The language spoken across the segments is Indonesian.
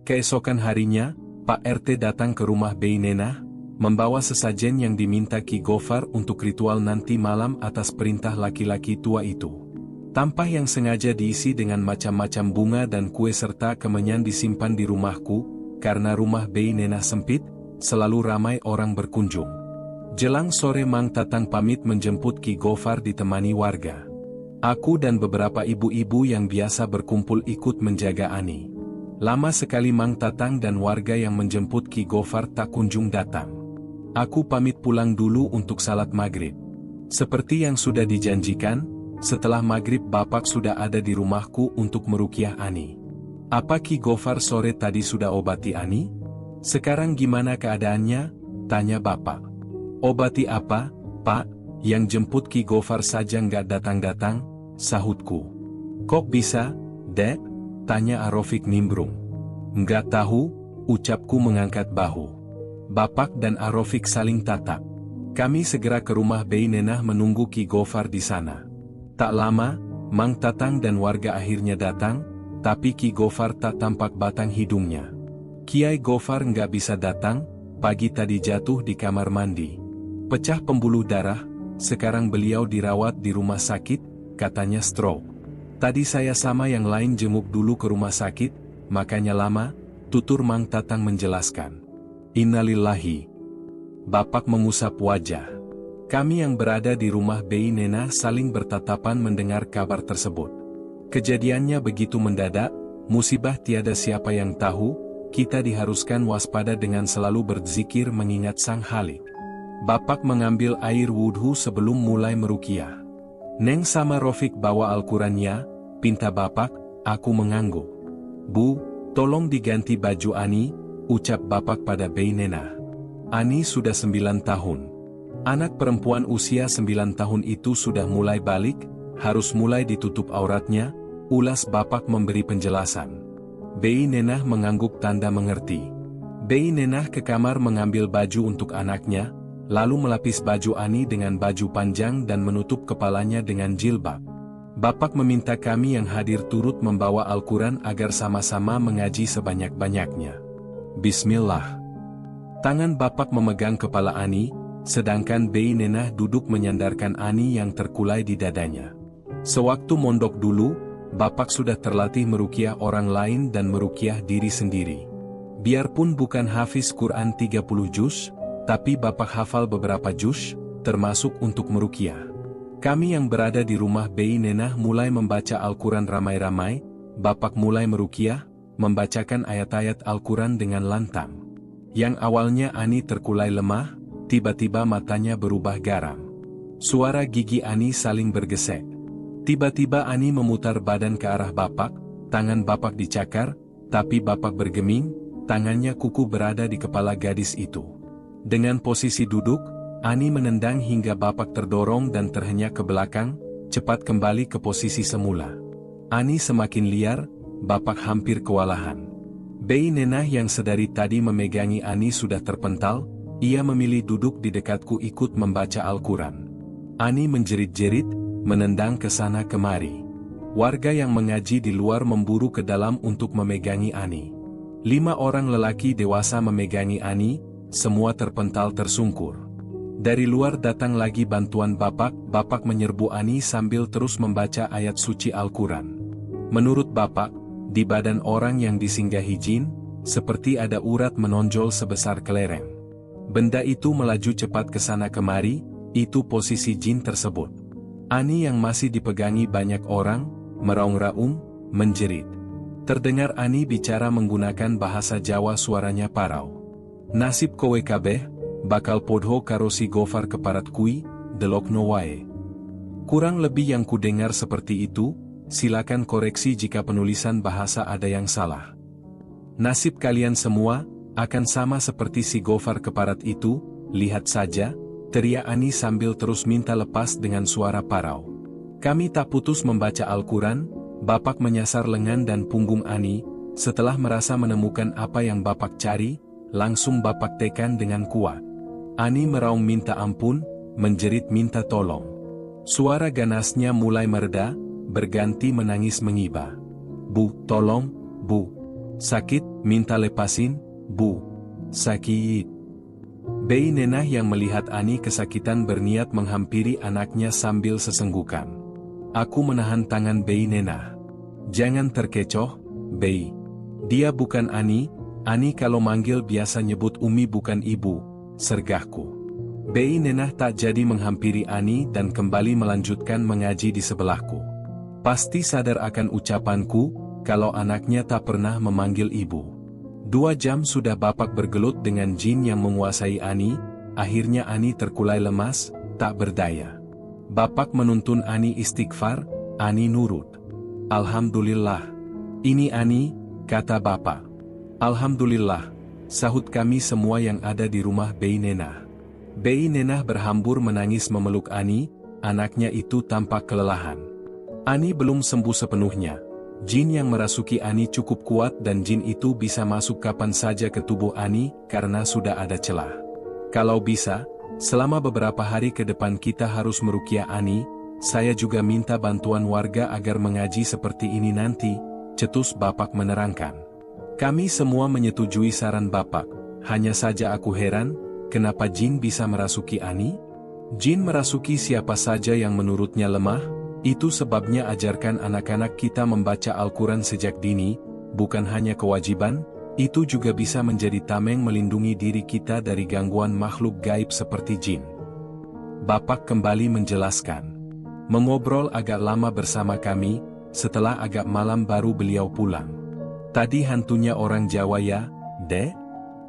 Keesokan harinya, Pak RT datang ke rumah Bei Nenah, membawa sesajen yang diminta Ki Gofar untuk ritual nanti malam atas perintah laki-laki tua itu. Tampah yang sengaja diisi dengan macam-macam bunga dan kue serta kemenyan disimpan di rumahku, karena rumah Bei Nenah sempit, selalu ramai orang berkunjung. Jelang sore Mang Tatang pamit menjemput Ki Gofar ditemani warga. Aku dan beberapa ibu-ibu yang biasa berkumpul ikut menjaga Ani. Lama sekali Mang Tatang dan warga yang menjemput Ki Gofar tak kunjung datang. Aku pamit pulang dulu untuk salat maghrib. Seperti yang sudah dijanjikan, setelah maghrib Bapak sudah ada di rumahku untuk meruqyah Ani. Apa Ki Gofar sore tadi sudah obati Ani? Sekarang gimana keadaannya? Tanya Bapak. Obati apa, Pak? Yang jemput Ki Gofar saja nggak datang-datang, sahutku. Kok bisa, Dek? Tanya Arofik nimbrung. Nggak tahu, ucapku mengangkat bahu. Bapak dan Arofik saling tatap. Kami segera ke rumah Bei Nenah menunggu Ki Gofar di sana. Tak lama, Mang Tatang dan warga akhirnya datang, tapi Ki Gofar tak tampak batang hidungnya. Kiai Gofar nggak bisa datang, pagi tadi jatuh di kamar mandi. Pecah pembuluh darah, sekarang beliau dirawat di rumah sakit, katanya stroke. Tadi saya sama yang lain jenguk dulu ke rumah sakit, makanya lama, tutur Mang Tatang menjelaskan. Innalillahi. Bapak mengusap wajah. Kami yang berada di rumah Bei Nenah saling bertatapan mendengar kabar tersebut. Kejadiannya begitu mendadak, musibah tiada siapa yang tahu, kita diharuskan waspada dengan selalu berzikir mengingat Sang Halik. Bapak mengambil air wudhu sebelum mulai meruqyah. Neng sama Rofik bawa Al-Qurannya, pinta Bapak, aku mengangguk. Bu, tolong diganti baju Ani, ucap Bapak pada Bei Nenah. Ani sudah 9 tahun. Anak perempuan usia 9 tahun itu sudah mulai balik, harus mulai ditutup auratnya, ulas Bapak memberi penjelasan. Bei Nenah mengangguk tanda mengerti. Bei Nenah ke kamar mengambil baju untuk anaknya, lalu melapis baju Ani dengan baju panjang dan menutup kepalanya dengan jilbab. Bapak meminta kami yang hadir turut membawa Al-Quran agar sama-sama mengaji sebanyak-banyaknya. Bismillah. Tangan Bapak memegang kepala Ani, sedangkan Bei Nenah duduk menyandarkan Ani yang terkulai di dadanya. Sewaktu mondok dulu, Bapak sudah terlatih meruqyah orang lain dan meruqyah diri sendiri. Biarpun bukan hafiz Quran 30 juz, tapi Bapak hafal beberapa juz, termasuk untuk meruqyah. Kami yang berada di rumah Bei Nenah mulai membaca Al-Quran ramai-ramai, Bapak mulai meruqyah, membacakan ayat-ayat Al-Quran dengan lantang. Yang awalnya Ani terkulai lemah, tiba-tiba matanya berubah garam. Suara gigi Ani saling bergesek. Tiba-tiba Ani memutar badan ke arah Bapak, tangan Bapak dicakar, tapi Bapak bergeming, tangannya kuku berada di kepala gadis itu. Dengan posisi duduk, Ani menendang hingga Bapak terdorong dan terhenyak ke belakang, cepat kembali ke posisi semula. Ani semakin liar, Bapak hampir kewalahan. Bei Nenah yang sedari tadi memegangi Ani sudah terpental, ia memilih duduk di dekatku ikut membaca Al-Quran. Ani menjerit-jerit, menendang ke sana kemari. Warga yang mengaji di luar memburu ke dalam untuk memegangi Ani. 5 orang lelaki dewasa memegangi Ani, semua terpental tersungkur. Dari luar datang lagi bantuan Bapak menyerbu Ani sambil terus membaca ayat suci Al-Quran. Menurut Bapak, di badan orang yang disinggahi jin, seperti ada urat menonjol sebesar kelereng. Benda itu melaju cepat ke sana kemari, itu posisi jin tersebut. Ani yang masih dipegangi banyak orang, meraung-raung, menjerit. Terdengar Ani bicara menggunakan bahasa Jawa, suaranya parau. Nasib kowe kabeh, bakal podho karo si Gofar keparat kui, delokno wae. Kurang lebih yang kudengar seperti itu, silakan koreksi jika penulisan bahasa ada yang salah. Nasib kalian semua, akan sama seperti si Gofar keparat itu, lihat saja, teriak Ani sambil terus minta lepas dengan suara parau. Kami tak putus membaca Al-Quran, Bapak menyasar lengan dan punggung Ani, setelah merasa menemukan apa yang Bapak cari, langsung Bapak tekan dengan kuat. Ani meraung minta ampun, menjerit minta tolong. Suara ganasnya mulai mereda, berganti menangis mengiba. Bu, tolong, Bu. Sakit, minta lepasin, Bu. Sakit. Bei Nenah yang melihat Ani kesakitan berniat menghampiri anaknya sambil sesenggukan. Aku menahan tangan Bei Nenah. Jangan terkecoh, Bei. Dia bukan Ani. Ani kalau manggil biasa nyebut Umi bukan ibu, sergahku. Bei Nenah tak jadi menghampiri Ani dan kembali melanjutkan mengaji di sebelahku. Pasti sadar akan ucapanku, kalau anaknya tak pernah memanggil ibu. 2 jam sudah Bapak bergelut dengan jin yang menguasai Ani, akhirnya Ani terkulai lemas, tak berdaya. Bapak menuntun Ani istighfar, Ani nurut. Alhamdulillah. Ini Ani, kata Bapak. Alhamdulillah, sahut kami semua yang ada di rumah Bei Nenah. Bei Nenah berhambur menangis memeluk Ani, anaknya itu tampak kelelahan. Ani belum sembuh sepenuhnya. Jin yang merasuki Ani cukup kuat dan jin itu bisa masuk kapan saja ke tubuh Ani karena sudah ada celah. Kalau bisa, selama beberapa hari ke depan kita harus meruqyah Ani, saya juga minta bantuan warga agar mengaji seperti ini nanti, cetus Bapak menerangkan. Kami semua menyetujui saran Bapak, hanya saja aku heran, kenapa jin bisa merasuki Ani? Jin merasuki siapa saja yang menurutnya lemah, itu sebabnya ajarkan anak-anak kita membaca Al-Quran sejak dini, bukan hanya kewajiban, itu juga bisa menjadi tameng melindungi diri kita dari gangguan makhluk gaib seperti jin. Bapak kembali menjelaskan. Mengobrol agak lama bersama kami, setelah agak malam baru beliau pulang. Tadi hantunya orang Jawa ya, Dek?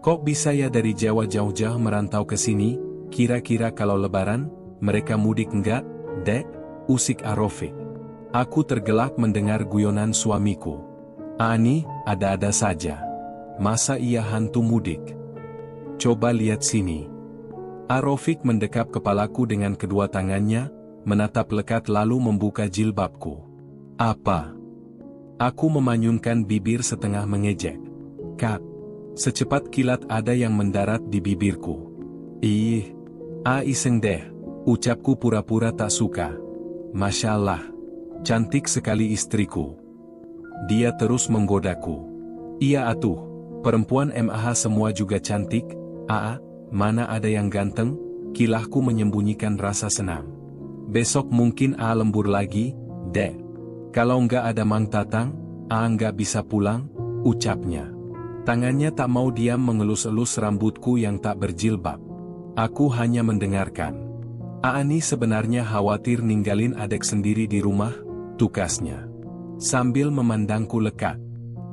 Kok bisa ya dari Jawa jauh-jauh merantau ke sini, kira-kira kalau lebaran, mereka mudik enggak, Dek? Usik Arofik. Aku tergelak mendengar guyonan suamiku. Ani, ada-ada saja. Masa ia hantu mudik? Coba lihat sini. Arofik mendekap kepalaku dengan kedua tangannya, menatap lekat lalu membuka jilbabku. Apa? Aku memanyunkan bibir setengah mengejek. Kak, secepat kilat ada yang mendarat di bibirku. Ih, iseng deh, ucapku pura-pura tak suka. Masya Allah, cantik sekali istriku. Dia terus menggodaku. Iya atuh, perempuan MAH semua juga cantik, mana ada yang ganteng, kilahku menyembunyikan rasa senang. Besok mungkin lembur lagi, Dek. Kalau enggak ada Mang Tatang, enggak bisa pulang, ucapnya. Tangannya tak mau diam mengelus-elus rambutku yang tak berjilbab. Aku hanya mendengarkan. Ani sebenarnya khawatir ninggalin adek sendiri di rumah, tukasnya. Sambil memandangku lekat.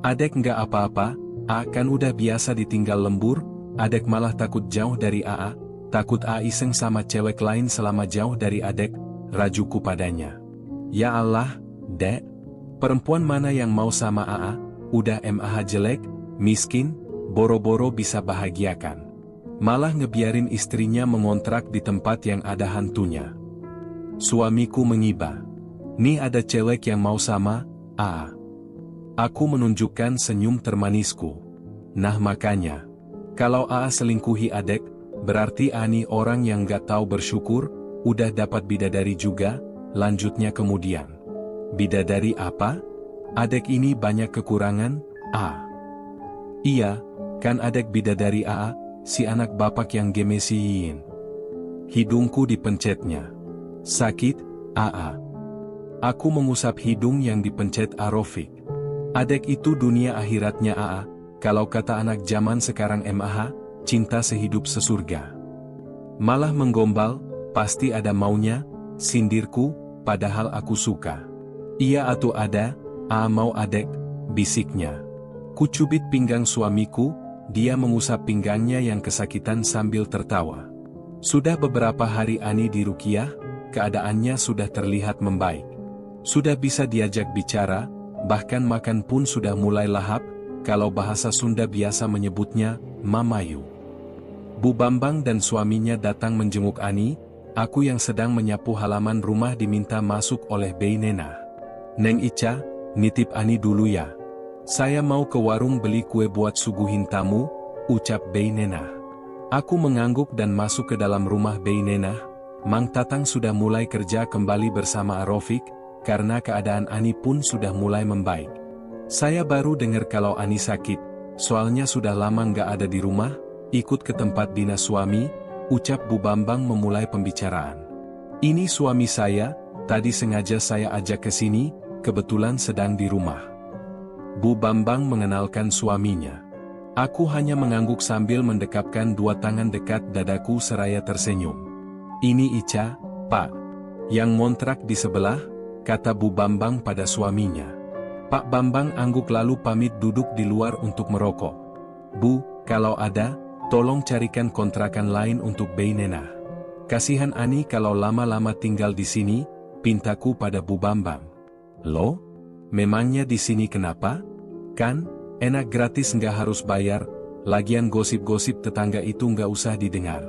Adek enggak apa-apa, kan udah biasa ditinggal lembur, adek malah takut jauh dari takut iseng sama cewek lain selama jauh dari adek, rajuku padanya. Ya Allah, Dek, perempuan mana yang mau sama udah MAH jelek, miskin, boro-boro bisa bahagiakan. Malah ngebiarin istrinya mengontrak di tempat yang ada hantunya. Suamiku mengiba. Nih ada cewek yang mau sama, Aku menunjukkan senyum termanisku. Nah makanya, kalau selingkuhi adek, berarti Ani orang yang gak tahu bersyukur, udah dapat bidadari juga, lanjutnya kemudian. Bidadari apa? Adek ini banyak kekurangan, Iya, kan adek bidadari si anak bapak yang gemesiin. Hidungku dipencetnya. Sakit, Aku mengusap hidung yang dipencet Arofik. Adek itu dunia akhiratnya kalau kata anak zaman sekarang MAH, cinta sehidup sesurga. Malah menggombal, pasti ada maunya, sindirku, padahal aku suka. Iya atuh ada, mau adek, bisiknya. Kucubit pinggang suamiku, dia mengusap pinggangnya yang kesakitan sambil tertawa. Sudah beberapa hari Ani diruqyah, keadaannya sudah terlihat membaik. Sudah bisa diajak bicara, bahkan makan pun sudah mulai lahap, kalau bahasa Sunda biasa menyebutnya, Mamayu. Bu Bambang dan suaminya datang menjenguk Ani, aku yang sedang menyapu halaman rumah diminta masuk oleh Bei Nenah. Neng Ica, nitip Ani dulu ya. Saya mau ke warung beli kue buat suguhin tamu, ucap Bei Nenah. Aku mengangguk dan masuk ke dalam rumah Bei Nenah. Mang Tatang sudah mulai kerja kembali bersama Arofik, karena keadaan Ani pun sudah mulai membaik. Saya baru dengar kalau Ani sakit, soalnya sudah lama nggak ada di rumah, ikut ke tempat dinas suami, ucap Bu Bambang memulai pembicaraan. Ini suami saya, tadi sengaja saya ajak ke sini, kebetulan sedang di rumah. Bu Bambang mengenalkan suaminya. Aku hanya mengangguk sambil mendekapkan dua tangan dekat dadaku seraya tersenyum. Ini Ica, Pak. Yang ngontrak di sebelah, kata Bu Bambang pada suaminya. Pak Bambang angguk lalu pamit duduk di luar untuk merokok. Bu, kalau ada, tolong carikan kontrakan lain untuk Bei Nenah. Kasihan Ani kalau lama-lama tinggal di sini, pintaku pada Bu Bambang. Loh? Memangnya di sini kenapa? Kan, enak gratis nggak harus bayar, lagian gosip-gosip tetangga itu nggak usah didengar.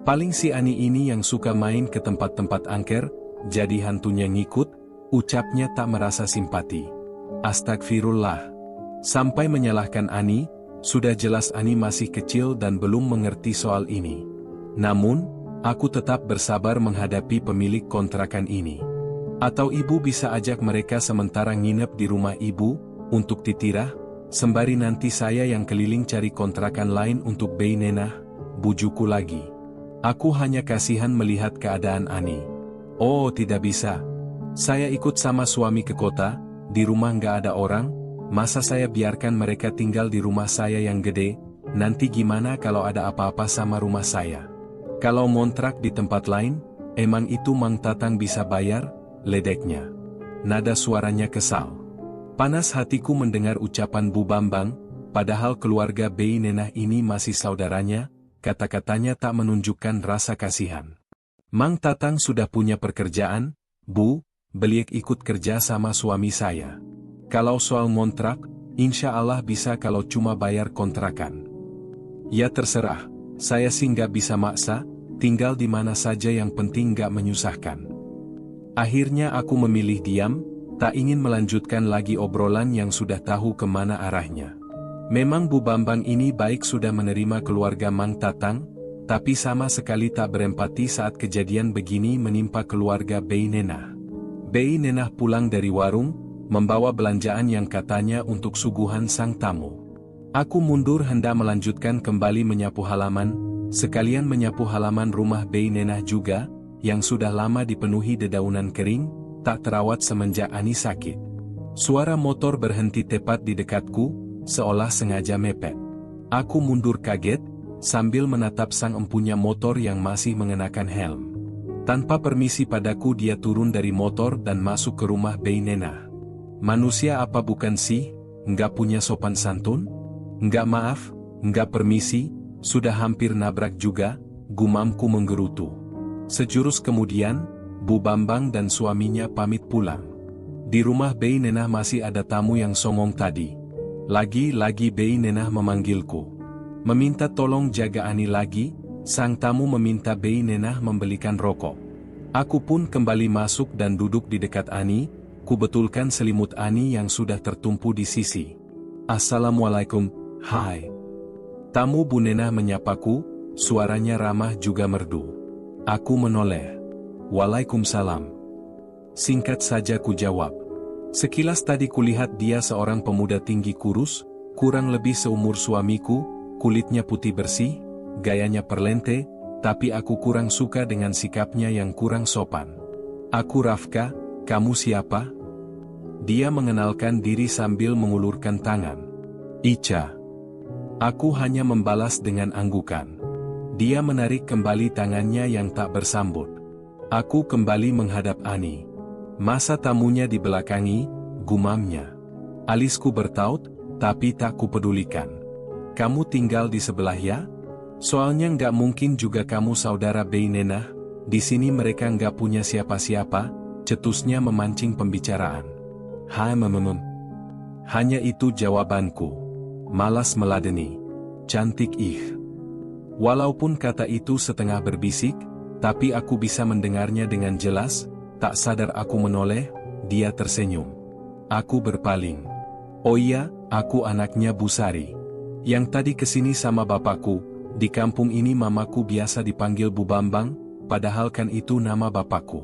Paling si Ani ini yang suka main ke tempat-tempat angker, jadi hantunya ngikut, ucapnya tak merasa simpati. Astagfirullah. Sampai menyalahkan Ani, sudah jelas Ani masih kecil dan belum mengerti soal ini. Namun, aku tetap bersabar menghadapi pemilik kontrakan ini. Atau ibu bisa ajak mereka sementara nginep di rumah ibu, untuk titirah, sembari nanti saya yang keliling cari kontrakan lain untuk Bei Nenah, bujuku lagi. Aku hanya kasihan melihat keadaan Ani. Oh tidak bisa. Saya ikut sama suami ke kota, di rumah nggak ada orang, masa saya biarkan mereka tinggal di rumah saya yang gede, nanti gimana kalau ada apa-apa sama rumah saya? Kalau ngontrak di tempat lain, emang itu Mang Tatang bisa bayar? Ledeknya. Nada suaranya kesal. Panas hatiku mendengar ucapan Bu Bambang, padahal keluarga Bei Nenah ini masih saudaranya, kata-katanya tak menunjukkan rasa kasihan. Mang Tatang sudah punya pekerjaan, Bu, beliau ikut kerja sama suami saya. Kalau soal ngontrak, insya Allah bisa kalau cuma bayar kontrakan. Ya terserah, saya sih nggak bisa maksa, tinggal di mana saja yang penting nggak menyusahkan. Akhirnya aku memilih diam, tak ingin melanjutkan lagi obrolan yang sudah tahu kemana arahnya. Memang Bu Bambang ini baik sudah menerima keluarga Mang Tatang, tapi sama sekali tak berempati saat kejadian begini menimpa keluarga Bei Nenah. Bei Nenah pulang dari warung, membawa belanjaan yang katanya untuk suguhan sang tamu. Aku mundur hendak melanjutkan kembali menyapu halaman, sekalian menyapu halaman rumah Bei Nenah juga, yang sudah lama dipenuhi dedaunan kering, tak terawat semenjak Ani sakit. Suara motor berhenti tepat di dekatku, seolah sengaja mepet. Aku mundur kaget, sambil menatap sang empunya motor yang masih mengenakan helm. Tanpa permisi padaku dia turun dari motor dan masuk ke rumah Bei Nenah. Manusia apa bukan sih, nggak punya sopan santun? Nggak maaf, nggak permisi, sudah hampir nabrak juga, gumamku menggerutu. Sejurus kemudian, Bu Bambang dan suaminya pamit pulang. Di rumah Bei Nenah masih ada tamu yang songong tadi. Lagi-lagi Bei Nenah memanggilku. Meminta tolong jaga Ani lagi, sang tamu meminta Bei Nenah membelikan rokok. Aku pun kembali masuk dan duduk di dekat Ani, ku betulkan selimut Ani yang sudah tertumpu di sisi. Assalamualaikum, hai. Tamu Bu Nenah menyapaku, suaranya ramah juga merdu. Aku menoleh. Waalaikumsalam. Singkat saja ku jawab. Sekilas tadi kulihat dia seorang pemuda tinggi kurus, kurang lebih seumur suamiku, kulitnya putih bersih, gayanya perlente, tapi aku kurang suka dengan sikapnya yang kurang sopan. Aku Rafka, kamu siapa? Dia mengenalkan diri sambil mengulurkan tangan. Ica. Aku hanya membalas dengan anggukan. Dia menarik kembali tangannya yang tak bersambut. Aku kembali menghadap Ani. Masa tamunya dibelakangi, gumamnya. Alisku bertaut, tapi tak kupedulikan. Kamu tinggal di sebelah ya? Soalnya nggak mungkin juga kamu saudara Bei Nenah, di sini mereka nggak punya siapa-siapa, cetusnya memancing pembicaraan. Hanya itu jawabanku. Malas meladeni. Cantik ih. Walaupun kata itu setengah berbisik, tapi aku bisa mendengarnya dengan jelas, tak sadar aku menoleh, dia tersenyum. Aku berpaling. Oh iya, aku anaknya Bu Sari. Yang tadi kesini sama bapakku, di kampung ini mamaku biasa dipanggil Bu Bambang, padahal kan itu nama bapakku.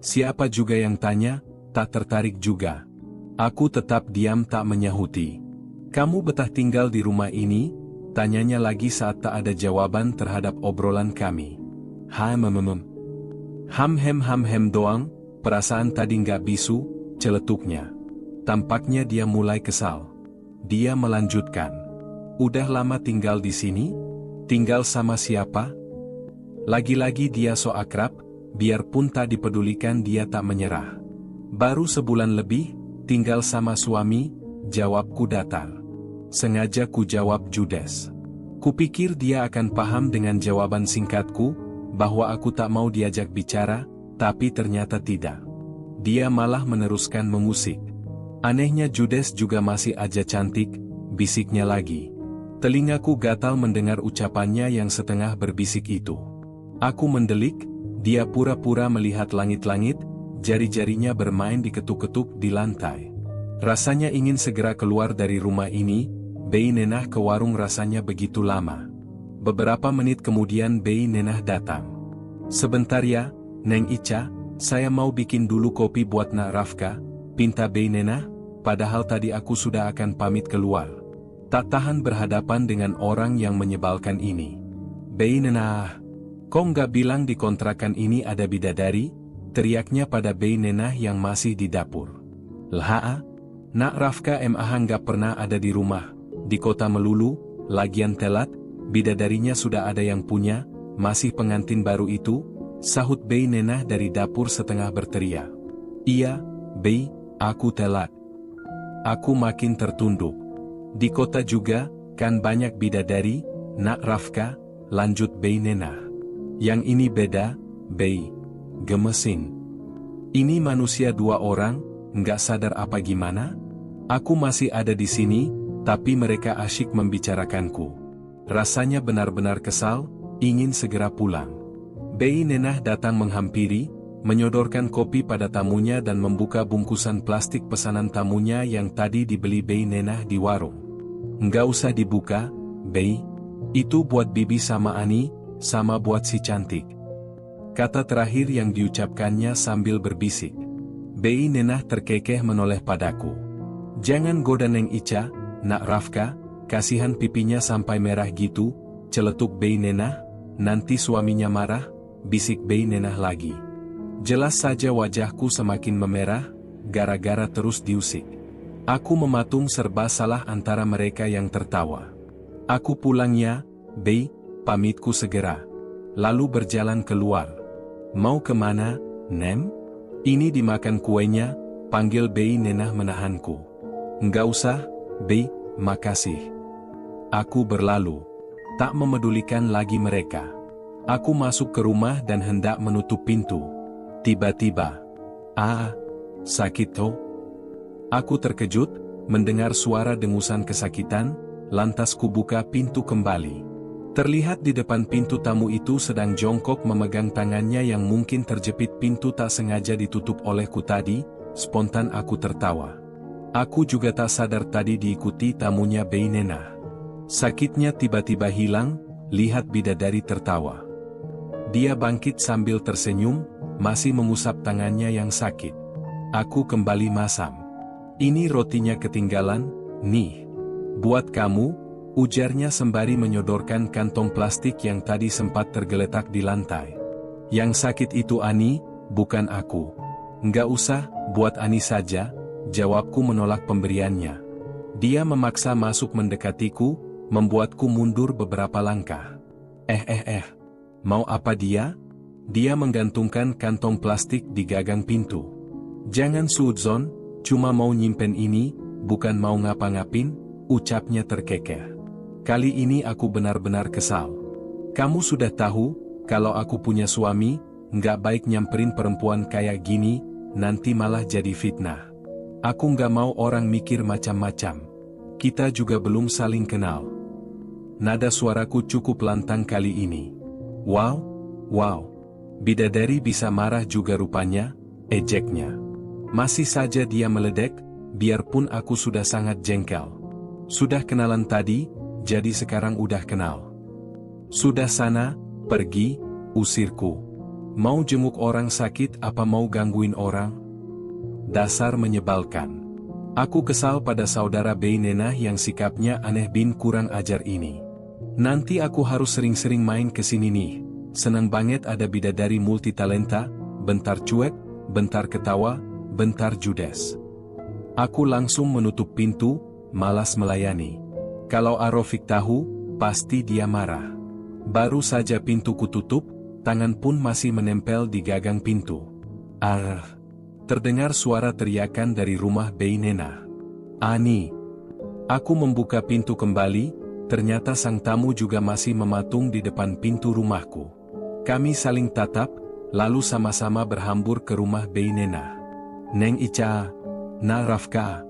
Siapa juga yang tanya, tak tertarik juga. Aku tetap diam tak menyahuti. Kamu betah tinggal di rumah ini? Tanyanya lagi saat tak ada jawaban terhadap obrolan kami. Ham hem doang, perasaan tadi nggak bisu, celetuknya. Tampaknya dia mulai kesal. Dia melanjutkan. Udah lama tinggal di sini? Tinggal sama siapa? Lagi-lagi dia so akrab, biarpun tak dipedulikan dia tak menyerah. Baru sebulan lebih, tinggal sama suami, jawabku datar. Sengaja ku jawab judes. Kupikir dia akan paham dengan jawaban singkatku, bahwa aku tak mau diajak bicara, tapi ternyata tidak. Dia malah meneruskan mengusik. Anehnya judes juga masih aja cantik, bisiknya lagi. Telingaku gatal mendengar ucapannya yang setengah berbisik itu. Aku mendelik, dia pura-pura melihat langit-langit, jari-jarinya bermain diketuk-ketuk di lantai. Rasanya ingin segera keluar dari rumah ini, Bei Nenah ke warung rasanya begitu lama. Beberapa menit kemudian Bei Nenah datang. Sebentar ya, Neng Ica, saya mau bikin dulu kopi buat Nak Rafka, pinta Bei Nenah, padahal tadi aku sudah akan pamit keluar. Tak tahan berhadapan dengan orang yang menyebalkan ini. Bei Nenah, kok nggak bilang di kontrakan ini ada bidadari? Teriaknya pada Bei Nenah yang masih di dapur. Lah, Nak Rafka nggak pernah ada di rumah. Di kota melulu, lagian telat, bidadarinya sudah ada yang punya, masih pengantin baru itu, sahut Bei Nenah dari dapur setengah berteriak. Iya, Bei, aku telat. Aku makin tertunduk. Di kota juga, kan banyak bidadari, Nak Rafka, lanjut Bei Nenah. Yang ini beda, Bei. Gemesin. Ini manusia dua orang, nggak sadar apa gimana? Aku masih ada di sini, tapi mereka asyik membicarakanku. Rasanya benar-benar kesal, ingin segera pulang. Bei Nenah datang menghampiri, menyodorkan kopi pada tamunya dan membuka bungkusan plastik pesanan tamunya yang tadi dibeli Bei Nenah di warung. Nggak usah dibuka, Bei. Itu buat Bibi sama Ani, sama buat si cantik. Kata terakhir yang diucapkannya sambil berbisik. Bei Nenah terkekeh menoleh padaku. Jangan goda Neng Ica, Nak Rafka, kasihan pipinya sampai merah gitu, celetuk Bei Nenah, nanti suaminya marah, bisik Bei Nenah lagi. Jelas saja wajahku semakin memerah, gara-gara terus diusik. Aku mematung serba salah antara mereka yang tertawa. Aku pulang ya, Bei, pamitku segera. Lalu berjalan keluar. Mau kemana, Nem? Ini dimakan kuenya, panggil Bei Nenah menahanku. Enggak usah, Bei, makasih. Aku berlalu. Tak memedulikan lagi mereka. Aku masuk ke rumah dan hendak menutup pintu. Tiba-tiba. Sakit toh? Aku terkejut, mendengar suara dengusan kesakitan, lantas kubuka pintu kembali. Terlihat di depan pintu tamu itu sedang jongkok memegang tangannya yang mungkin terjepit pintu tak sengaja ditutup olehku tadi, spontan aku tertawa. Aku juga tak sadar tadi diikuti tamunya Bei Nenah. Sakitnya tiba-tiba hilang, lihat bidadari tertawa. Dia bangkit sambil tersenyum, masih mengusap tangannya yang sakit. Aku kembali masam. Ini rotinya ketinggalan, nih. Buat kamu, ujarnya sembari menyodorkan kantong plastik yang tadi sempat tergeletak di lantai. Yang sakit itu Ani, bukan aku. Nggak usah, buat Ani saja. Jawabku menolak pemberiannya. Dia memaksa masuk mendekatiku, membuatku mundur beberapa langkah. Mau apa dia? Dia menggantungkan kantong plastik di gagang pintu. Jangan suudzon, cuma mau nyimpen ini, bukan mau ngapa-ngapin, ucapnya terkekeh. Kali ini aku benar-benar kesal. Kamu sudah tahu, kalau aku punya suami, nggak baik nyamperin perempuan kayak gini, nanti malah jadi fitnah. Aku nggak mau orang mikir macam-macam. Kita juga belum saling kenal. Nada suaraku cukup lantang kali ini. Wow, bidadari bisa marah juga rupanya, ejeknya. Masih saja dia meledek, biarpun aku sudah sangat jengkel. Sudah kenalan tadi, jadi sekarang udah kenal. Sudah sana, pergi, usirku. Mau jenguk orang sakit apa mau gangguin orang? Dasar menyebalkan. Aku kesal pada saudara Bei Nenah yang sikapnya aneh bin kurang ajar ini. Nanti aku harus sering-sering main ke sini nih. Senang banget ada bidadari multitalenta, bentar cuek, bentar ketawa, bentar judes. Aku langsung menutup pintu, malas melayani. Kalau Arofik tahu, pasti dia marah. Baru saja pintu kututup, tangan pun masih menempel di gagang pintu. Terdengar suara teriakan dari rumah Bei Nenah. Ani. Aku membuka pintu kembali, ternyata sang tamu juga masih mematung di depan pintu rumahku. Kami saling tatap, lalu sama-sama berhambur ke rumah Bei Nenah. Neng Ica, Na Rafka.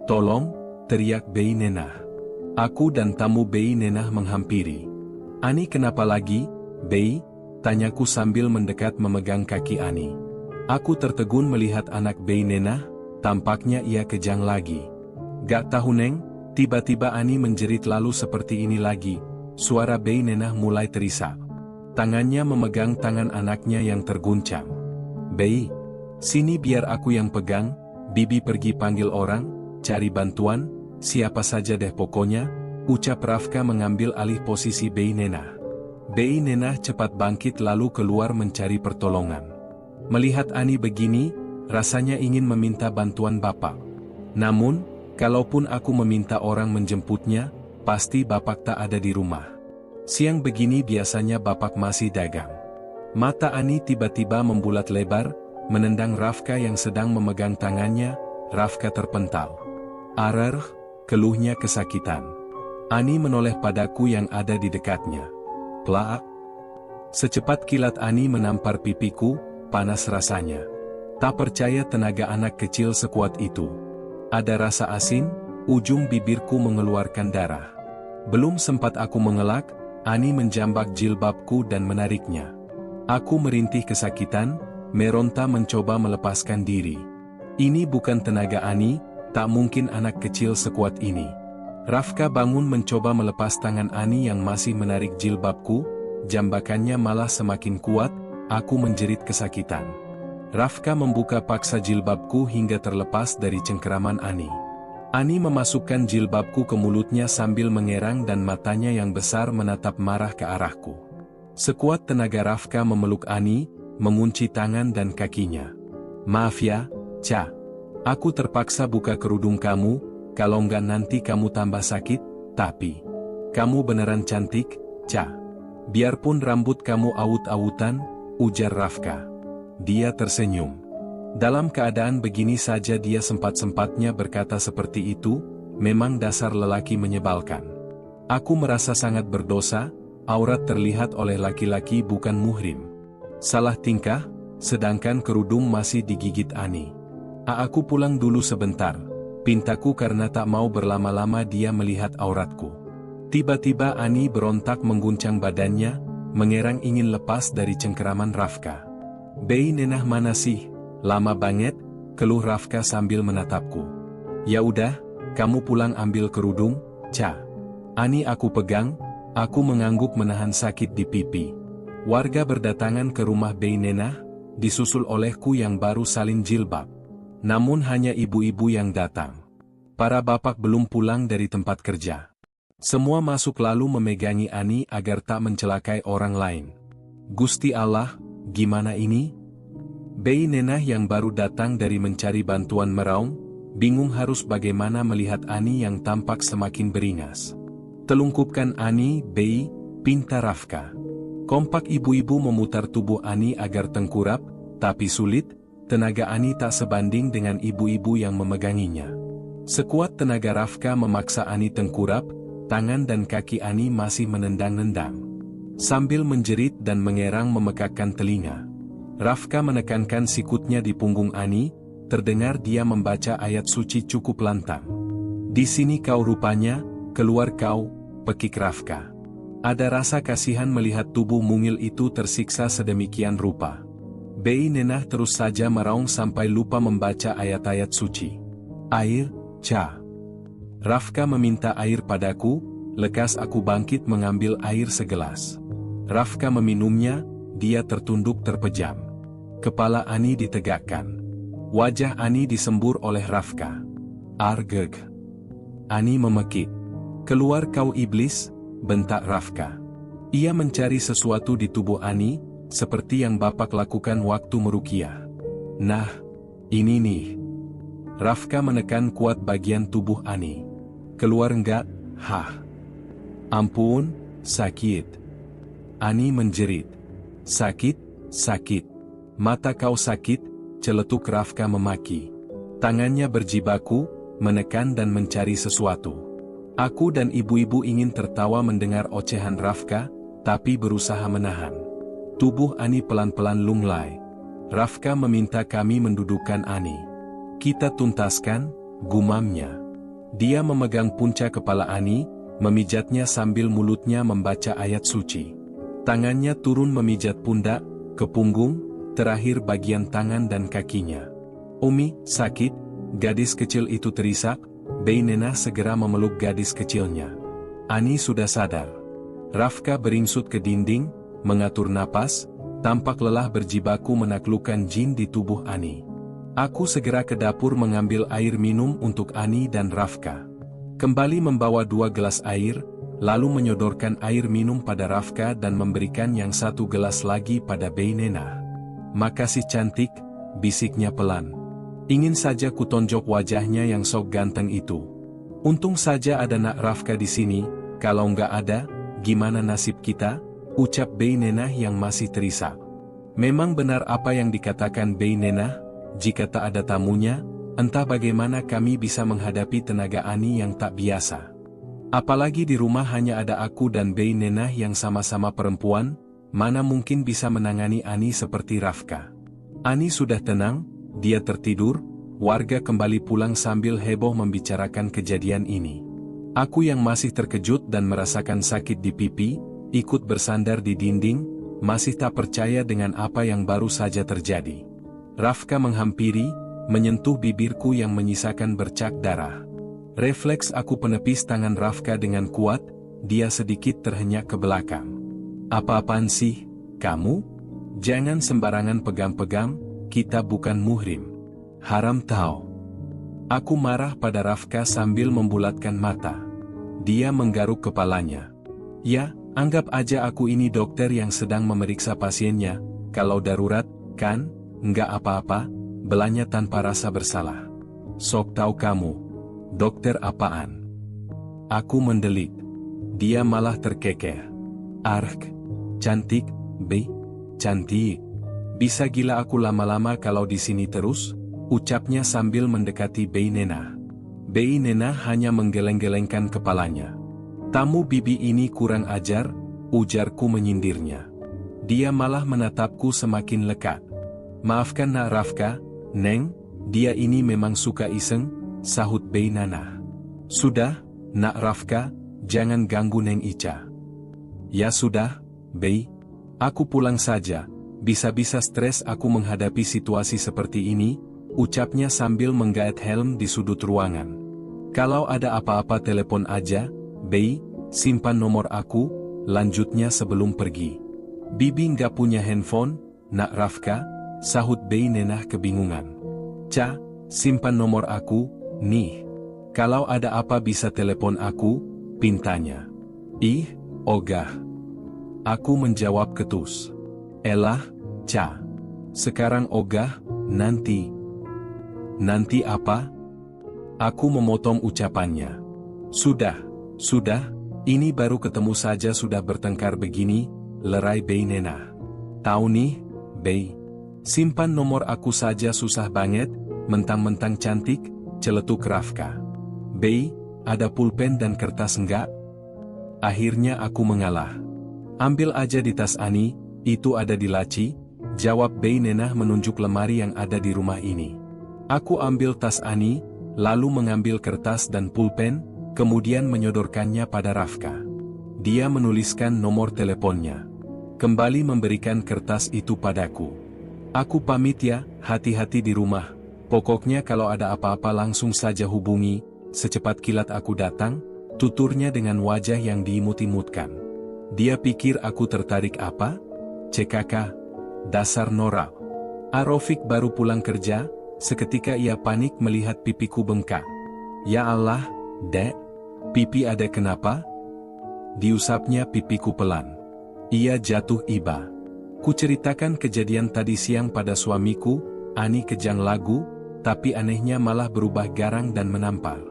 Tolong, teriak Bei Nenah. Aku dan tamu Bei Nenah menghampiri. Ani kenapa lagi, Bei? Tanyaku sambil mendekat memegang kaki Ani. Aku tertegun melihat anak Bei Nenah, tampaknya ia kejang lagi. Gak tahu Neng, tiba-tiba Ani menjerit lalu seperti ini lagi, suara Bei Nenah mulai terisak. Tangannya memegang tangan anaknya yang terguncang. Bei, sini biar aku yang pegang, Bibi pergi panggil orang, cari bantuan, siapa saja deh pokoknya, ucap Rafka mengambil alih posisi Bei Nenah. Bei Nenah cepat bangkit lalu keluar mencari pertolongan. Melihat Ani begini, rasanya ingin meminta bantuan bapak. Namun, kalaupun aku meminta orang menjemputnya, pasti bapak tak ada di rumah. Siang begini biasanya bapak masih dagang. Mata Ani tiba-tiba membulat lebar, menendang Rafka yang sedang memegang tangannya. Rafka terpental. Keluhnya kesakitan. Ani menoleh padaku yang ada di dekatnya. Plak. Secepat kilat Ani menampar pipiku, panas rasanya. Tak percaya tenaga anak kecil sekuat itu. Ada rasa asin, ujung bibirku mengeluarkan darah. Belum sempat aku mengelak, Ani menjambak jilbabku dan menariknya. Aku merintih kesakitan, meronta mencoba melepaskan diri. Ini bukan tenaga Ani, tak mungkin anak kecil sekuat ini. Rafka bangun mencoba melepas tangan Ani yang masih menarik jilbabku, jambakannya malah semakin kuat. Aku menjerit kesakitan. Rafka membuka paksa jilbabku hingga terlepas dari cengkeraman Ani. Ani memasukkan jilbabku ke mulutnya sambil mengerang dan matanya yang besar menatap marah ke arahku. Sekuat tenaga Rafka memeluk Ani, mengunci tangan dan kakinya. Maaf ya, Ca. Aku terpaksa buka kerudung kamu, kalau enggak nanti kamu tambah sakit, tapi kamu beneran cantik, Ca. Biarpun rambut kamu awut-awutan, ujar Rafka. Dia tersenyum. Dalam keadaan begini saja dia sempat-sempatnya berkata seperti itu, memang dasar lelaki menyebalkan. Aku merasa sangat berdosa, aurat terlihat oleh laki-laki bukan muhrim. Salah tingkah, sedangkan kerudung masih digigit Ani. Aku pulang dulu sebentar, pintaku karena tak mau berlama-lama dia melihat auratku. Tiba-tiba Ani berontak mengguncang badannya, mengerang ingin lepas dari cengkeraman Rafka. Bei Nenah mana sih? Lama banget, keluh Rafka sambil menatapku. Ya udah, kamu pulang ambil kerudung, Ca. Ani aku pegang, aku mengangguk menahan sakit di pipi. Warga berdatangan ke rumah Bei Nenah, disusul olehku yang baru salin jilbab. Namun hanya ibu-ibu yang datang. Para bapak belum pulang dari tempat kerja. Semua masuk lalu memegangi Ani agar tak mencelakai orang lain. Gusti Allah, gimana ini? Bei Nenah yang baru datang dari mencari bantuan meraung, bingung harus bagaimana melihat Ani yang tampak semakin beringas. Telungkupkan Ani, Bei, pinta Rafka. Kompak ibu-ibu memutar tubuh Ani agar tengkurap, tapi sulit, tenaga Ani tak sebanding dengan ibu-ibu yang memeganginya. Sekuat tenaga Rafka memaksa Ani tengkurap, tangan dan kaki Ani masih menendang-nendang. Sambil menjerit dan mengerang memekakkan telinga. Rafka menekankan sikutnya di punggung Ani, terdengar dia membaca ayat suci cukup lantang. Di sini kau rupanya, keluar kau, pekik Rafka. Ada rasa kasihan melihat tubuh mungil itu tersiksa sedemikian rupa. Bei Nenah terus saja meraung sampai lupa membaca ayat-ayat suci. Air, Ca. Rafka meminta air padaku, lekas aku bangkit mengambil air segelas. Rafka meminumnya, dia tertunduk terpejam. Kepala Ani ditegakkan. Wajah Ani disembur oleh Rafka. Argeg. Ani memekik. Keluar kau iblis, bentak Rafka. Ia mencari sesuatu di tubuh Ani, seperti yang Bapak lakukan waktu meruqyah. Nah, ini nih. Rafka menekan kuat bagian tubuh Ani. Keluar enggak? Hah? Ampun, sakit. Ani menjerit. Sakit, sakit. Mata kau sakit, celetuk Rafka memaki. Tangannya berjibaku, menekan dan mencari sesuatu. Aku dan ibu-ibu ingin tertawa mendengar ocehan Rafka, tapi berusaha menahan. Tubuh Ani pelan-pelan lunglai. Rafka meminta kami mendudukkan Ani. Kita tuntaskan, gumamnya. Dia memegang punca kepala Ani, memijatnya sambil mulutnya membaca ayat suci. Tangannya turun memijat pundak, ke punggung, terakhir bagian tangan dan kakinya. Umi, sakit, gadis kecil itu terisak. Beinena segera memeluk gadis kecilnya. Ani sudah sadar. Rafka beringsut ke dinding, mengatur napas, tampak lelah berjibaku menaklukkan jin di tubuh Ani. Aku segera ke dapur mengambil air minum untuk Ani dan Rafka. Kembali membawa 2 gelas air, lalu menyodorkan air minum pada Rafka dan memberikan yang 1 gelas lagi pada Beinena. Makasih cantik, bisiknya pelan. Ingin saja kutonjok wajahnya yang sok ganteng itu. Untung saja ada nak Rafka di sini, kalau nggak ada, gimana nasib kita? Ucap Beinena yang masih terisak. Memang benar apa yang dikatakan Beinena, jika tak ada tamunya, entah bagaimana kami bisa menghadapi tenaga Ani yang tak biasa. Apalagi di rumah hanya ada aku dan Beinena yang sama-sama perempuan, mana mungkin bisa menangani Ani seperti Rafka. Ani sudah tenang. Dia tertidur, warga kembali pulang sambil heboh membicarakan kejadian ini. Aku yang masih terkejut dan merasakan sakit di pipi, ikut bersandar di dinding, masih tak percaya dengan apa yang baru saja terjadi. Rafka menghampiri, menyentuh bibirku yang menyisakan bercak darah. Refleks aku penepis tangan Rafka dengan kuat, dia sedikit terhenyak ke belakang. Apa-apaan sih, kamu? Jangan sembarangan pegang-pegang. Kita bukan muhrim. Haram tahu. Aku marah pada Rafka sambil membulatkan mata. Dia menggaruk kepalanya. Ya, anggap aja aku ini dokter yang sedang memeriksa pasiennya. Kalau darurat, kan, enggak apa-apa, belanya tanpa rasa bersalah. Sok tahu kamu. Dokter apaan? Aku mendelik. Dia malah terkekeh. Ark, cantik, cantik. Bisa gila aku lama-lama kalau di sini terus, ucapnya sambil mendekati Beinena. Beinena hanya menggeleng-gelengkan kepalanya. Tamu bibi ini kurang ajar, ujarku menyindirnya. Dia malah menatapku semakin lekat. Maafkan nak Rafka, Neng, dia ini memang suka iseng, sahut Beinena. Sudah, nak Rafka, jangan ganggu Neng Ica. Ya sudah, Bei, aku pulang saja. Bisa-bisa stres aku menghadapi situasi seperti ini, ucapnya sambil menggaet helm di sudut ruangan. Kalau ada apa-apa telepon aja, Bei, simpan nomor aku, lanjutnya sebelum pergi. Bibi nggak punya handphone, nak Rafka, sahut Beinena kebingungan. Ca, simpan nomor aku, nih. Kalau ada apa bisa telepon aku, pintanya. Ih, ogah. Aku menjawab ketus. Elah, Ca. Sekarang ogah, nanti. Nanti apa? Aku memotong ucapannya. Sudah, ini baru ketemu saja sudah bertengkar begini, lerai Beinena. Tahu nih, Bei. Simpan nomor aku saja susah banget, mentang-mentang cantik, celetuk Rafka. Bei, ada pulpen dan kertas enggak? Akhirnya aku mengalah. Ambil aja di tas Ani, itu ada di laci, jawab Beinena menunjuk lemari yang ada di rumah ini. Aku ambil tas Ani, lalu mengambil kertas dan pulpen, kemudian menyodorkannya pada Rafka. Dia menuliskan nomor teleponnya. Kembali memberikan kertas itu padaku. Aku pamit ya, hati-hati di rumah. Pokoknya kalau ada apa-apa langsung saja hubungi, secepat kilat aku datang, tuturnya dengan wajah yang diimut-imutkan. Dia pikir aku tertarik apa? CKK, dasar norak. Arofik baru pulang kerja, seketika ia panik melihat pipiku bengkak. Ya Allah, Dek, pipi Adek kenapa? Diusapnya pipiku pelan. Ia jatuh iba. Kuceritakan kejadian tadi siang pada suamiku, Ani kejang lagu, tapi anehnya malah berubah garang dan menampar.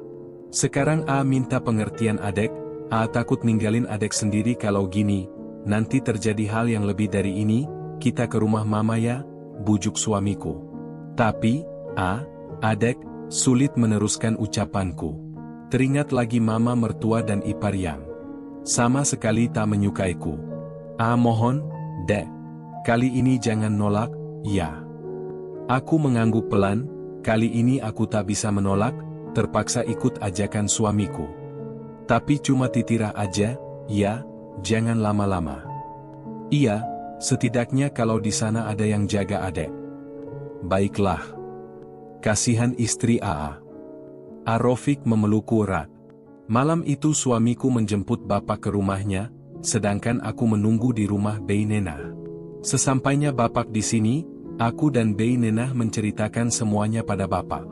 Sekarang A minta pengertian Adek, A takut ninggalin Adek sendiri kalau gini, nanti terjadi hal yang lebih dari ini, kita ke rumah mama ya, bujuk suamiku. Tapi, Adek, sulit meneruskan ucapanku. Teringat lagi mama mertua dan ipar yang sama sekali tak menyukaiku. Mohon, Dek, kali ini jangan nolak, ya. Aku mengangguk pelan, kali ini aku tak bisa menolak, terpaksa ikut ajakan suamiku. Tapi cuma titirah aja, ya, jangan lama-lama. Iya, setidaknya kalau di sana ada yang jaga Adek. Baiklah. Kasihan istri Rafiq memelukku erat. Malam itu suamiku menjemput bapak ke rumahnya, sedangkan aku menunggu di rumah Bey Nenah. Sesampainya bapak di sini, aku dan Bey Nenah menceritakan semuanya pada bapak.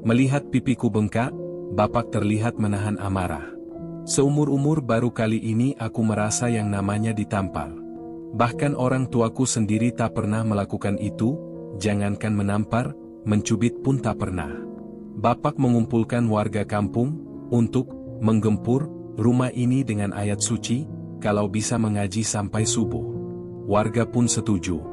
Melihat pipiku bengkak, bapak terlihat menahan amarah. Seumur-umur baru kali ini aku merasa yang namanya ditampar. Bahkan orang tuaku sendiri tak pernah melakukan itu, jangankan menampar, mencubit pun tak pernah. Bapak mengumpulkan warga kampung, untuk menggempur rumah ini dengan ayat suci, kalau bisa mengaji sampai subuh. Warga pun setuju.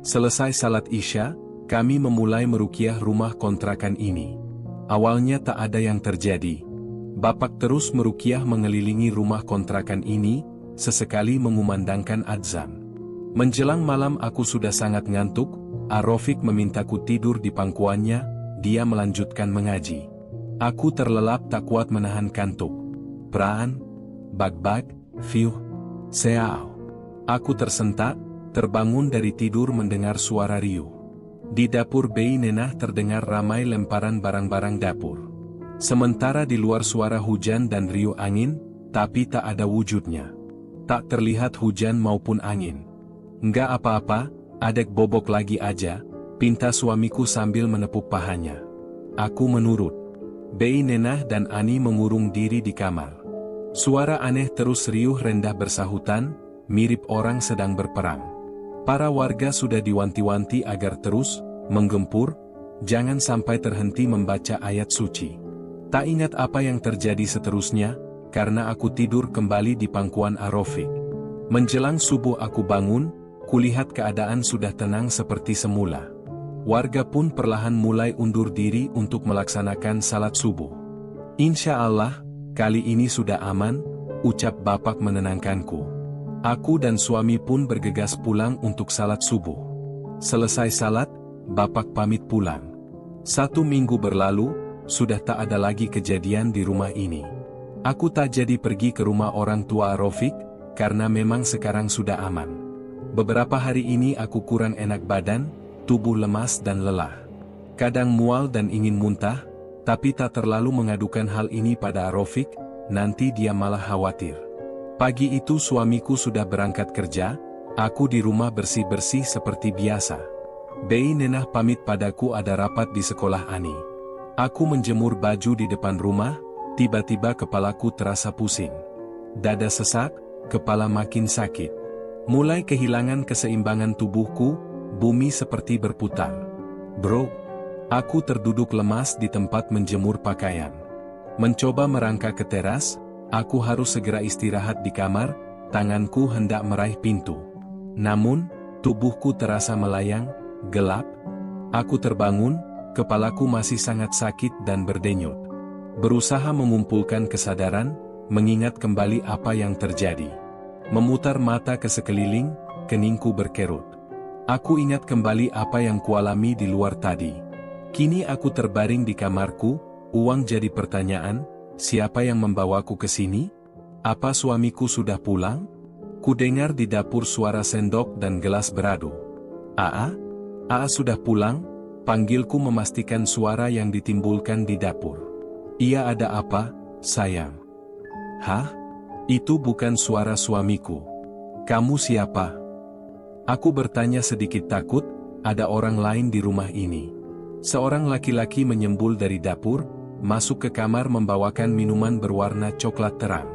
Selesai salat Isya, kami memulai meruqyah rumah kontrakan ini. Awalnya tak ada yang terjadi. Bapak terus meruqyah mengelilingi rumah kontrakan ini, sesekali mengumandangkan adzan. Menjelang malam aku sudah sangat ngantuk, Rafiq memintaku tidur di pangkuannya, dia melanjutkan mengaji. Aku terlelap tak kuat menahan kantuk. Praan, bag-bag, fiuh, seau. Aku tersentak, terbangun dari tidur mendengar suara riuh. Di dapur Bey Nenah terdengar ramai lemparan barang-barang dapur. Sementara di luar suara hujan dan riuh angin, tapi tak ada wujudnya. Tak terlihat hujan maupun angin. Enggak apa-apa, Adek bobok lagi aja, pinta suamiku sambil menepuk pahanya. Aku menurut. Bey Nenah dan Ani mengurung diri di kamar. Suara aneh terus riuh rendah bersahutan, mirip orang sedang berperang. Para warga sudah diwanti-wanti agar terus menggempur, jangan sampai terhenti membaca ayat suci. Tak ingat apa yang terjadi seterusnya, karena aku tidur kembali di pangkuan Rafiq. Menjelang subuh aku bangun, kulihat keadaan sudah tenang seperti semula. Warga pun perlahan mulai undur diri untuk melaksanakan salat subuh. Insya Allah, kali ini sudah aman, ucap bapak menenangkanku. Aku dan suami pun bergegas pulang untuk salat subuh. Selesai salat, bapak pamit pulang. 1 minggu berlalu, sudah tak ada lagi kejadian di rumah ini. Aku tak jadi pergi ke rumah orang tua Rafiq, karena memang sekarang sudah aman. Beberapa hari ini aku kurang enak badan, tubuh lemas dan lelah. Kadang mual dan ingin muntah, tapi tak terlalu mengadukan hal ini pada Rafiq, nanti dia malah khawatir. Pagi itu suamiku sudah berangkat kerja, aku di rumah bersih-bersih seperti biasa. Bey Nenah pamit padaku ada rapat di sekolah Ani. Aku menjemur baju di depan rumah, tiba-tiba kepalaku terasa pusing. Dada sesak, kepala makin sakit. Mulai kehilangan keseimbangan tubuhku, bumi seperti berputar. Bro, aku terduduk lemas di tempat menjemur pakaian. Mencoba merangkak ke teras, aku harus segera istirahat di kamar, tanganku hendak meraih pintu. Namun, tubuhku terasa melayang, gelap. Aku terbangun, kepalaku masih sangat sakit dan berdenyut. Berusaha mengumpulkan kesadaran, mengingat kembali apa yang terjadi. Memutar mata ke sekeliling, keningku berkerut. Aku ingat kembali apa yang kualami di luar tadi. Kini aku terbaring di kamarku, uang jadi pertanyaan, siapa yang membawaku ke sini? Apa suamiku sudah pulang? Kudengar di dapur suara sendok dan gelas beradu. Aa sudah pulang, panggilku memastikan suara yang ditimbulkan di dapur. Iya ada apa, sayang? Hah? Itu bukan suara suamiku. Kamu siapa? Aku bertanya sedikit takut, ada orang lain di rumah ini. Seorang laki-laki menyembul dari dapur, masuk ke kamar membawakan minuman berwarna coklat terang.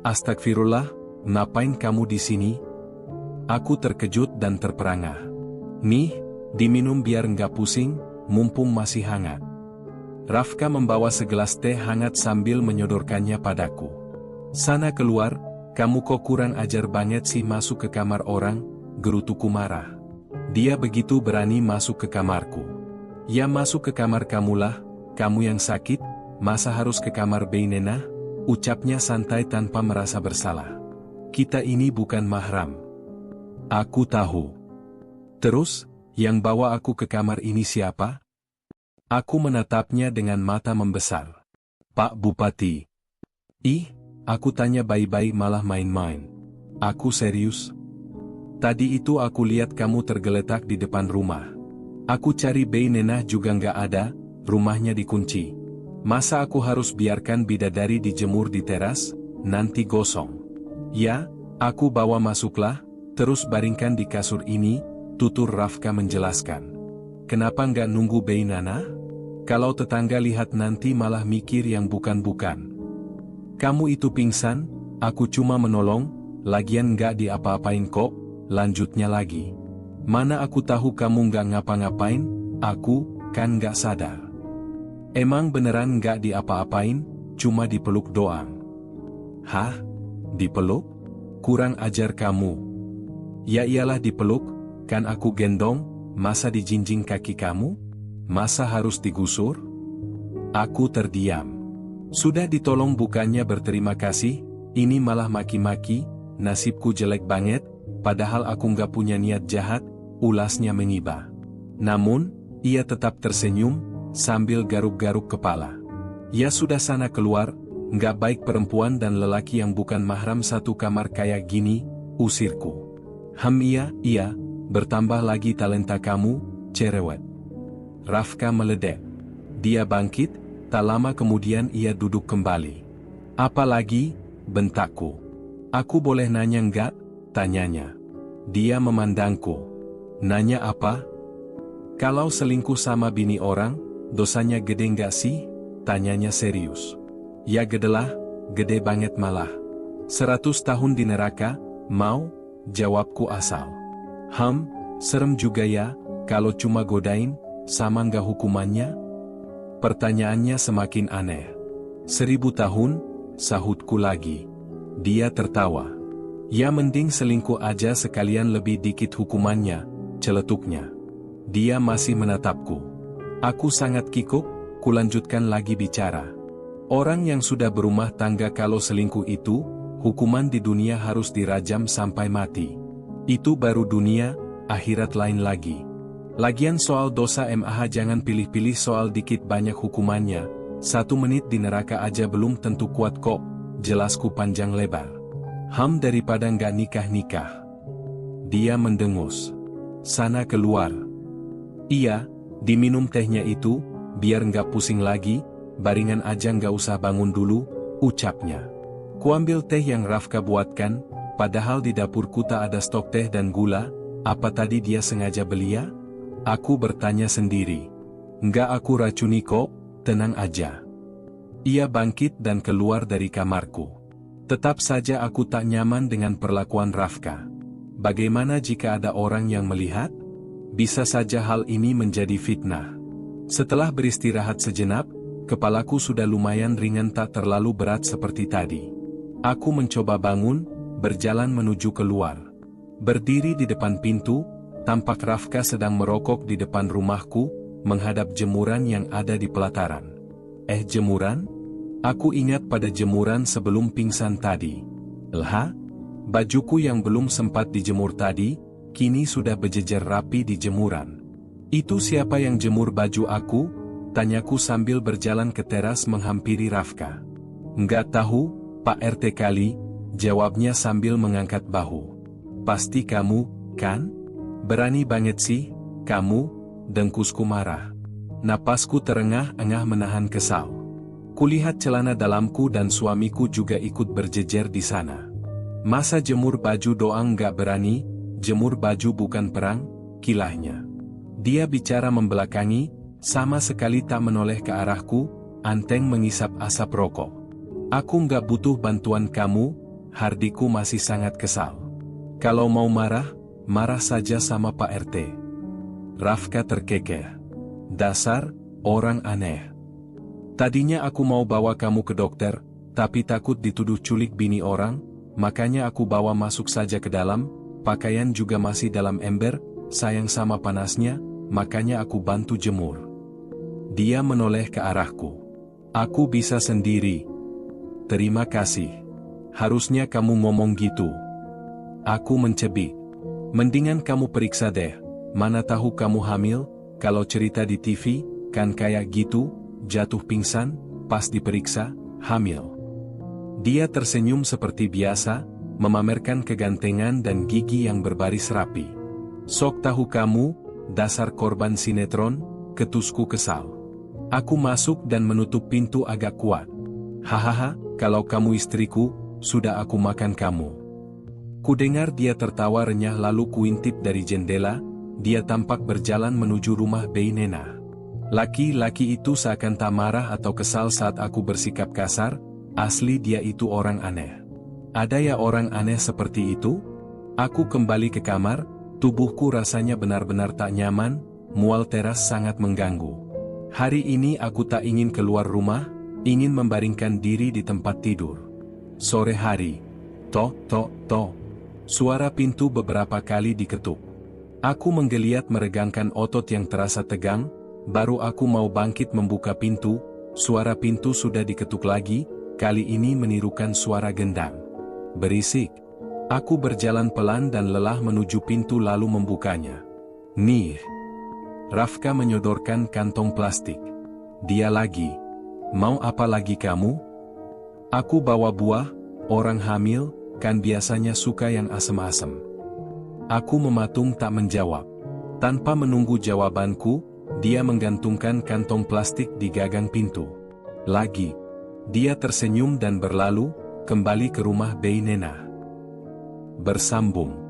Astagfirullah, ngapain kamu di sini? Aku terkejut dan terperangah. Nih, diminum biar nggak pusing, mumpung masih hangat. Rafka membawa segelas teh hangat sambil menyodorkannya padaku. Sana keluar, kamu kok kurang ajar banget sih masuk ke kamar orang, gerutuku marah. Dia begitu berani masuk ke kamarku. Ya masuk ke kamar kamulah, kamu yang sakit, masa harus ke kamar Beinenah? Ucapnya santai tanpa merasa bersalah. Kita ini bukan mahram. Aku tahu. Terus, yang bawa aku ke kamar ini siapa? Aku menatapnya dengan mata membesar. Pak Bupati. Ih, aku tanya baik-baik malah main-main. Aku serius. Tadi itu aku lihat kamu tergeletak di depan rumah. Aku cari Beinenah juga nggak ada, rumahnya dikunci. Masa aku harus biarkan bidadari dijemur di teras, nanti gosong. Ya, aku bawa masuklah, terus baringkan di kasur ini, tutur Rafka menjelaskan. Kenapa nggak nunggu Beinenah? Kalau tetangga lihat nanti malah mikir yang bukan-bukan. Kamu itu pingsan, aku cuma menolong, lagian nggak diapa-apain kok, lanjutnya lagi. Mana aku tahu kamu nggak ngapa-ngapain, aku, kan nggak sadar. Emang beneran nggak diapa-apain, cuma dipeluk doang. Hah? Dipeluk? Kurang ajar kamu. Ya iyalah dipeluk, kan aku gendong, masa dijinjing kaki kamu? Masa harus digusur? Aku terdiam. Sudah ditolong bukannya berterima kasih, ini malah maki-maki, nasibku jelek banget, padahal aku nggak punya niat jahat, ulasnya mengiba. Namun, ia tetap tersenyum, sambil garuk-garuk kepala. Ya sudah sana keluar, nggak baik perempuan dan lelaki yang bukan mahram satu kamar kayak gini, usirku. Iya, bertambah lagi talenta kamu, cerewet. Rafka meledek. Dia bangkit, tak lama kemudian ia duduk kembali. Apalagi, bentakku. Aku boleh nanya nggak? Tanyanya. Dia memandangku. Nanya apa? Kalau selingkuh sama bini orang, dosanya gede nggak sih? Tanyanya serius. Ya gedelah, gede banget malah. 100 tahun di neraka, mau? Jawabku asal. Serem juga ya, kalau cuma godain, sama nggak hukumannya? Pertanyaannya semakin aneh. 1000 tahun, sahutku lagi. Dia tertawa. Ya mending selingkuh aja sekalian lebih dikit hukumannya, celetuknya. Dia masih menatapku. Aku sangat kikuk, kulanjutkan lagi bicara. Orang yang sudah berumah tangga kalau selingkuh itu, hukuman di dunia harus dirajam sampai mati. Itu baru dunia, akhirat lain lagi. Lagian soal dosa MAH jangan pilih-pilih soal dikit banyak hukumannya, 1 menit di neraka aja belum tentu kuat kok, jelasku panjang lebar. Daripada nggak nikah-nikah. Dia mendengus. Sana keluar. Iya, diminum tehnya itu, biar nggak pusing lagi, baringan aja nggak usah bangun dulu, ucapnya. Kuambil teh yang Rafka buatkan, padahal di dapurku tak ada stok teh dan gula, apa tadi dia sengaja beli ya? Aku bertanya sendiri. Nggak aku racuni kok, tenang aja. Ia bangkit dan keluar dari kamarku. Tetap saja aku tak nyaman dengan perlakuan Rafka. Bagaimana jika ada orang yang melihat? Bisa saja hal ini menjadi fitnah. Setelah beristirahat sejenak, kepalaku sudah lumayan ringan tak terlalu berat seperti tadi. Aku mencoba bangun, berjalan menuju keluar. Berdiri di depan pintu, tampak Rafka sedang merokok di depan rumahku, menghadap jemuran yang ada di pelataran. Jemuran? Aku ingat pada jemuran sebelum pingsan tadi. Bajuku yang belum sempat dijemur tadi, kini sudah berjejer rapi di jemuran. Itu siapa yang jemur baju aku? Tanyaku sambil berjalan ke teras menghampiri Rafka. Nggak tahu, Pak RT kali, jawabnya sambil mengangkat bahu. Pasti kamu, kan? Berani banget sih, kamu, dengkusku marah. Napasku terengah-engah menahan kesal. Kulihat celana dalamku dan suamiku juga ikut berjejer di sana. Masa jemur baju doang nggak berani, jemur baju bukan perang, kilahnya. Dia bicara membelakangi, sama sekali tak menoleh ke arahku, Anteng mengisap asap rokok. Aku nggak butuh bantuan kamu, Hardiku masih sangat kesal. Kalau mau marah, marah saja sama Pak RT. Rafka terkekeh. Dasar, orang aneh. Tadinya aku mau bawa kamu ke dokter, tapi takut dituduh culik bini orang, makanya aku bawa masuk saja ke dalam, pakaian juga masih dalam ember, sayang sama panasnya, makanya aku bantu jemur. Dia menoleh ke arahku. Aku bisa sendiri. Terima kasih. Harusnya kamu ngomong gitu. Aku mencebik. Mendingan kamu periksa deh, mana tahu kamu hamil, kalau cerita di TV, kan kayak gitu, jatuh pingsan, pas diperiksa, hamil. Dia tersenyum seperti biasa, memamerkan kegantengan dan gigi yang berbaris rapi. Sok tahu kamu, dasar korban sinetron, ketusku kesal. Aku masuk dan menutup pintu agak kuat. Hahaha, kalau kamu istriku, sudah aku makan kamu. Kudengar dia tertawa renyah lalu kuintip dari jendela, dia tampak berjalan menuju rumah Beinena. Laki-laki itu seakan tak marah atau kesal saat aku bersikap kasar, asli dia itu orang aneh. Ada ya orang aneh seperti itu? Aku kembali ke kamar, tubuhku rasanya benar-benar tak nyaman, mual teras sangat mengganggu. Hari ini aku tak ingin keluar rumah, ingin membaringkan diri di tempat tidur. Sore hari. Tok, tok, tok. Suara pintu beberapa kali diketuk. Aku menggeliat meregangkan otot yang terasa tegang, baru aku mau bangkit membuka pintu, suara pintu sudah diketuk lagi, kali ini menirukan suara gendang. Berisik. Aku berjalan pelan dan lelah menuju pintu lalu membukanya. Nih. Rafka menyodorkan kantong plastik. Dia lagi. Mau apa lagi kamu? Aku bawa buah, orang hamil, kan biasanya suka yang asem-asem. Aku mematung tak menjawab. Tanpa menunggu jawabanku, dia menggantungkan kantong plastik di gagang pintu. Lagi. Dia tersenyum dan berlalu, kembali ke rumah Beinena. Bersambung.